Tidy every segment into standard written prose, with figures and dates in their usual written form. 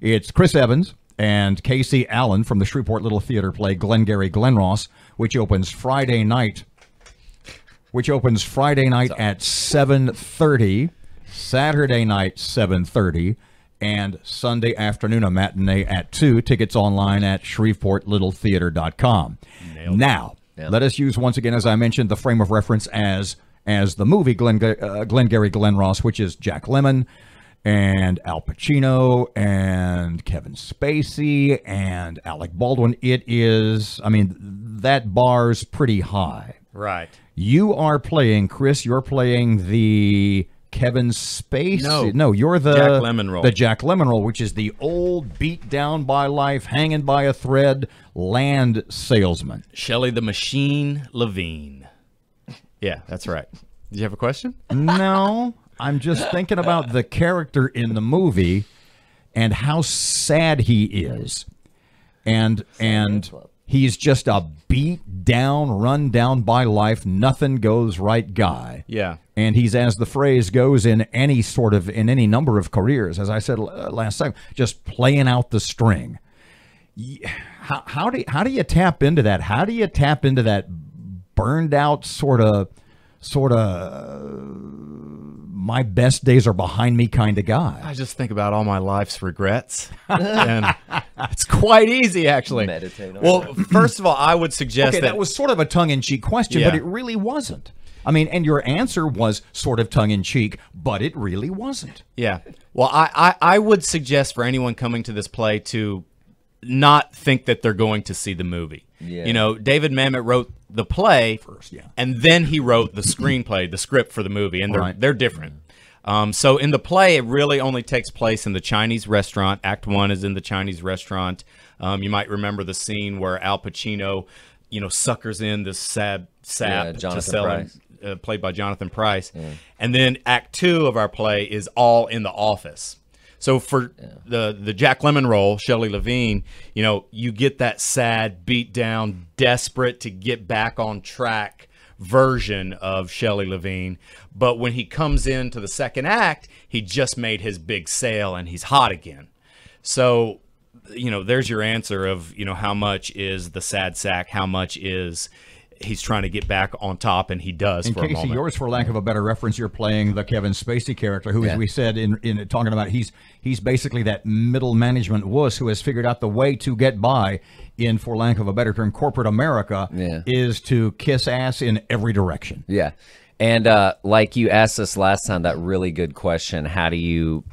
It's Chris Evans and Casey Allen from the Shreveport Little Theater play Glengarry Glen Ross, which opens Friday night at 7:30, Saturday night 7:30, and Sunday afternoon a matinee at 2. Tickets online at ShreveportLittleTheater.com. Now, let us use once again, as I mentioned, the frame of reference as the movie Glengarry Glen Ross, which is Jack Lemmon and Al Pacino and Kevin Spacey and Alec Baldwin. It is, I mean, that bar's pretty high. Right. You are playing, Chris, you're playing the Kevin Spacey. No, you're the Jack Lemmon role. The Jack Lemmon role, which is the old, beat down by life, hanging by a thread land salesman. Shelley the Machine Levine. Yeah, that's right. Did you have a question? No, I'm just thinking about the character in the movie and how sad he is. And he's just a beat down, run down by life, nothing goes right guy. Yeah. And he's, as the phrase goes in any number of careers, as I said last time, just playing out the string. How do you tap into that? How do you tap into that burned out sort of my best days are behind me kind of guy? I just think about all my life's regrets, and it's quite easy, actually. Meditate on well, first of all, I would suggest that was sort of a tongue-in-cheek question, Yeah. but it really wasn't. I mean, and your answer was sort of tongue-in-cheek, but it really wasn't. Yeah. Well, I would suggest for anyone coming to this play to not think that they're going to see the movie. Yeah. You know, David Mamet wrote the play First, yeah. and then he wrote the screenplay, the script for the movie, and they're different. So in the play, it really only takes place in the Chinese restaurant. Act 1 is in the Chinese restaurant. You might remember the scene where Al Pacino, suckers in this sap to sell him, played by Jonathan Pryce. Yeah. And then Act 2 of our play is all in the office. So for the Jack Lemmon role, Shelley Levine, you get that sad, beat down, desperate to get back on track version of Shelley Levine. But when he comes into the second act, he just made his big sale and he's hot again. So, there's your answer of, how much is the sad sack, how much is he's trying to get back on top, and he does for a moment. Yours, for lack of a better reference, you're playing the Kevin Spacey character, who, as we said in talking about, he's basically that middle management wuss who has figured out the way to get by in, for lack of a better term, corporate America, is to kiss ass in every direction. Yeah. And like you asked us last time, that really good question, how do you,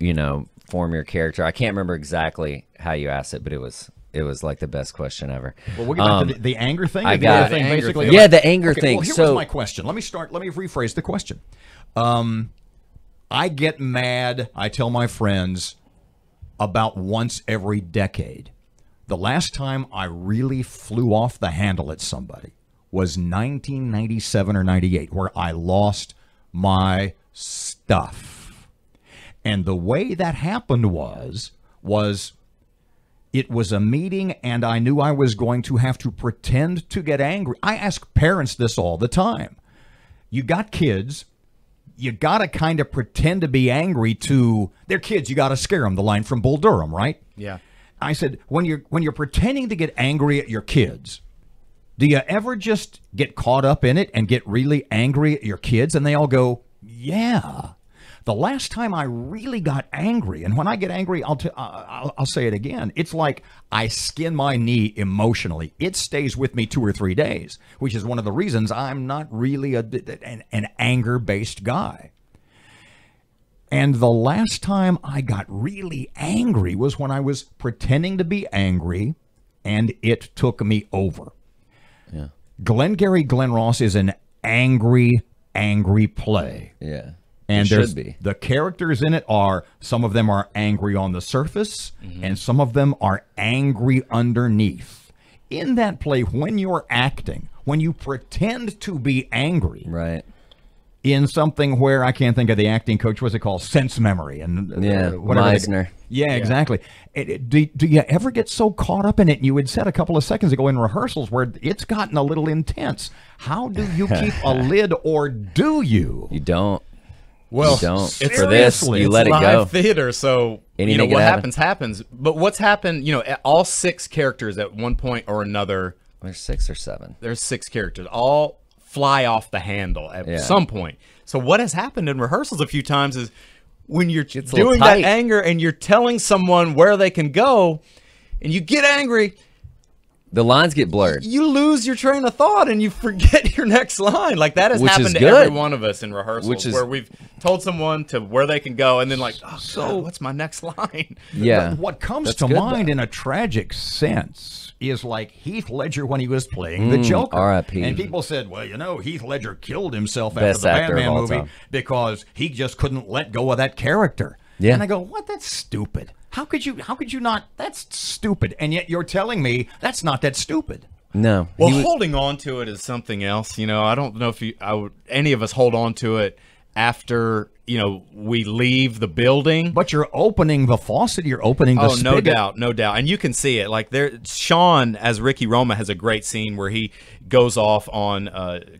form your character? I can't remember exactly how you asked it, but it was like the best question ever. Well, we'll get back to the anger thing. I got the anger thing. Yeah, the anger thing. Well, here was my question. Let me rephrase the question. I get mad, I tell my friends, about once every decade. The last time I really flew off the handle at somebody was 1997 or 98, where I lost my stuff. And the way that happened was it was a meeting, and I knew I was going to have to pretend to get angry. I ask parents this all the time. You got kids, you got to kind of pretend to be angry to their kids. You got to scare them, the line from Bull Durham, right? Yeah. I said, when you're pretending to get angry at your kids, do you ever just get caught up in it and get really angry at your kids? And they all go, yeah. The last time I really got angry, and when I get angry, I'll say it again. It's like I skin my knee emotionally. It stays with me 2 or 3 days, which is one of the reasons I'm not really an anger-based guy. And the last time I got really angry was when I was pretending to be angry, and it took me over. Yeah. Glengarry Glen Ross is an angry play. Yeah. And the characters in it some of them are angry on the surface, and some of them are angry underneath. In that play, when you're acting, when you pretend to be angry, right, in something where I can't think of the acting coach, what's it called? Sense memory. And Meisner. Yeah, exactly. Do you ever get so caught up in it? You had said a couple of seconds ago in rehearsals where it's gotten a little intense. How do you keep a lid, or do you? You don't. Well, you don't. it's For this, seriously, you it's let it live go. theater, so Anything what could happen. happens. But what's happened? All 6 characters at one point or another. There's 6 or 7. There's 6 characters, all fly off the handle at some point. So what has happened in rehearsals a few times is when you're doing that anger and you're telling someone where they can go, and you get angry. The lines get blurred. You lose your train of thought and you forget your next line. Like that has Which happened is to good. every one of us in rehearsals, where we've told someone to where they can go, and then like, oh, God, what's my next line? Yeah. What comes That's to good, mind though. in a tragic sense is like Heath Ledger when he was playing the Joker. R.I.P. And people said, well, Heath Ledger killed himself Best after the actor of Batman all movie time. because he just couldn't let go of that character. Yeah. And I go, what? That's stupid. How could you not? That's stupid. And yet you're telling me that's not that stupid. No. Well, holding on to it is something else. I don't know if any of us hold on to it after we leave the building. But you're opening the faucet. You're opening the spigot. No doubt, and you can see it. Like Sean as Ricky Roma has a great scene where he goes off on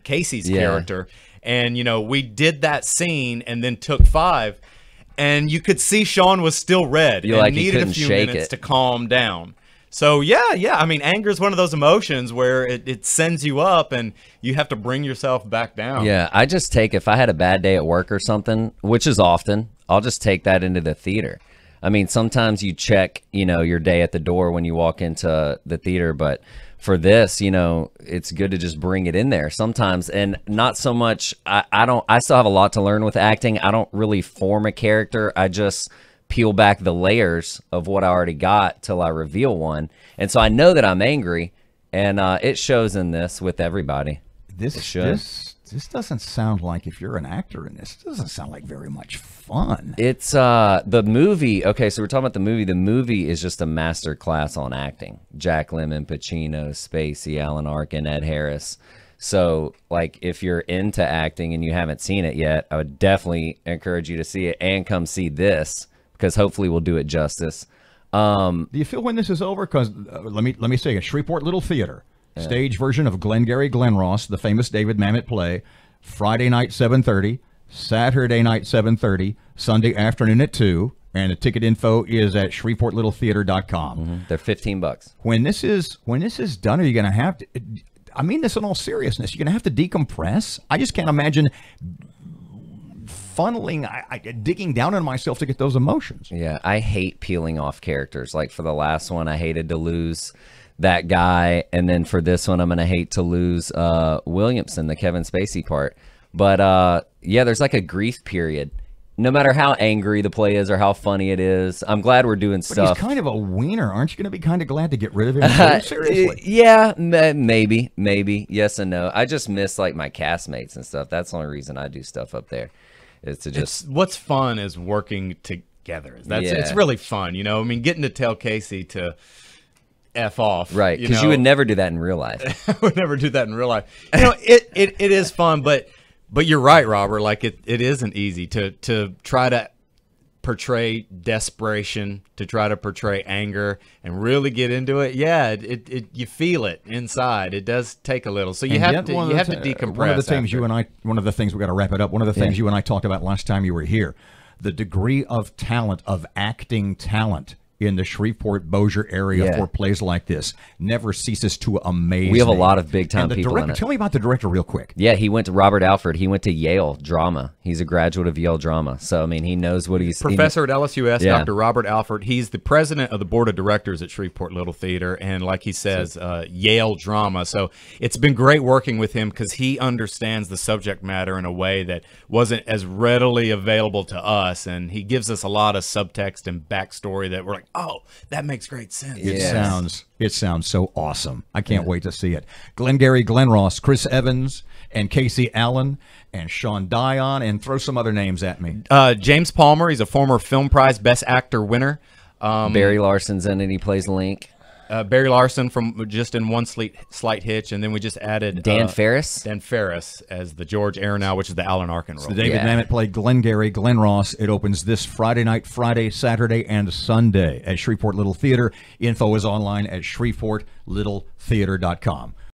Casey's character, and we did that scene and then took 5, and you could see Sean was still red and needed a few minutes to calm down. So yeah. I mean, anger is one of those emotions where it sends you up, and you have to bring yourself back down. Yeah, I just take, if I had a bad day at work or something, which is often, I'll just take that into the theater. I mean, sometimes you check, your day at the door when you walk into the theater, but for this, it's good to just bring it in there sometimes. And not so much, I still have a lot to learn with acting. I don't really form a character. I just peel back the layers of what I already got till I reveal one. And so I know that I'm angry, and it shows in this with everybody. This doesn't sound like, if you're an actor in this, it doesn't sound like very much fun. It's the movie. Okay, so we're talking about the movie. The movie is just a master class on acting. Jack Lemmon, Pacino, Spacey, Alan Arkin, Ed Harris. So, like, if you're into acting and you haven't seen it yet, I would definitely encourage you to see it and come see this, because hopefully we'll do it justice. Do you feel when this is over? Because let me say, a Shreveport Little Theater stage version of Glengarry Glen Ross, the famous David Mamet play, Friday night 7:30, Saturday night 7:30, Sunday afternoon at 2, and the ticket info is at ShreveportLittleTheater.com. They're $15. When this is done, are you going to have to? I mean this in all seriousness. You're going to have to decompress. I just can't imagine digging down on myself to get those emotions. Yeah, I hate peeling off characters. Like for the last one, I hated to lose that guy, and then for this one, I'm gonna hate to lose Williamson, the Kevin Spacey part. But yeah, there's like a grief period. No matter how angry the play is or how funny it is, I'm glad we're doing stuff. But he's kind of a wiener. Aren't you going to be kind of glad to get rid of him? Seriously. Yeah, maybe. Yes and no. I just miss like my castmates and stuff. That's the only reason I do stuff up there. What's fun is working together. It's really fun, I mean, getting to tell Casey to F off, right? Because you would never do that in real life. I would never do that in real life. It is fun, but you're right, Robert. Like it isn't easy to try to portray desperation, to try to portray anger, and really get into it. Yeah, you feel it inside. It does take a little, so you have to decompress. One of the things we got to wrap it up. One of the things you and I talked about last time you were here, the degree of talent, of acting talent in the Shreveport Bossier area for plays like this never ceases to amaze me. We have a lot of big time people in it. Tell me about the director real quick. Yeah, he went to Robert Alford. He went to Yale Drama. He's a graduate of Yale Drama. So, I mean, he knows what he's... Professor at LSUS, Dr. Robert Alford. He's the president of the board of directors at Shreveport Little Theater, and like he says, Yale Drama. So it's been great working with him because he understands the subject matter in a way that wasn't as readily available to us, and he gives us a lot of subtext and backstory that we're like, oh, that makes great sense. It sounds so awesome. I can't wait to see it. Glengarry Glen Ross, Chris Evans, and Casey Allen, and Sean Dion, and throw some other names at me. James Palmer, he's a former Film Prize Best Actor winner. Barry Larson's in it. He plays Link. Barry Larson from Just in One Slight Hitch, and then we just added Dan Ferris. Dan Ferris as the George Aronow, which is the Alan Arkin role. So David Mamet played Glengarry Glen Ross. It opens this Friday night, Saturday, and Sunday at Shreveport Little Theater. Info is online at ShreveportLittleTheater.com.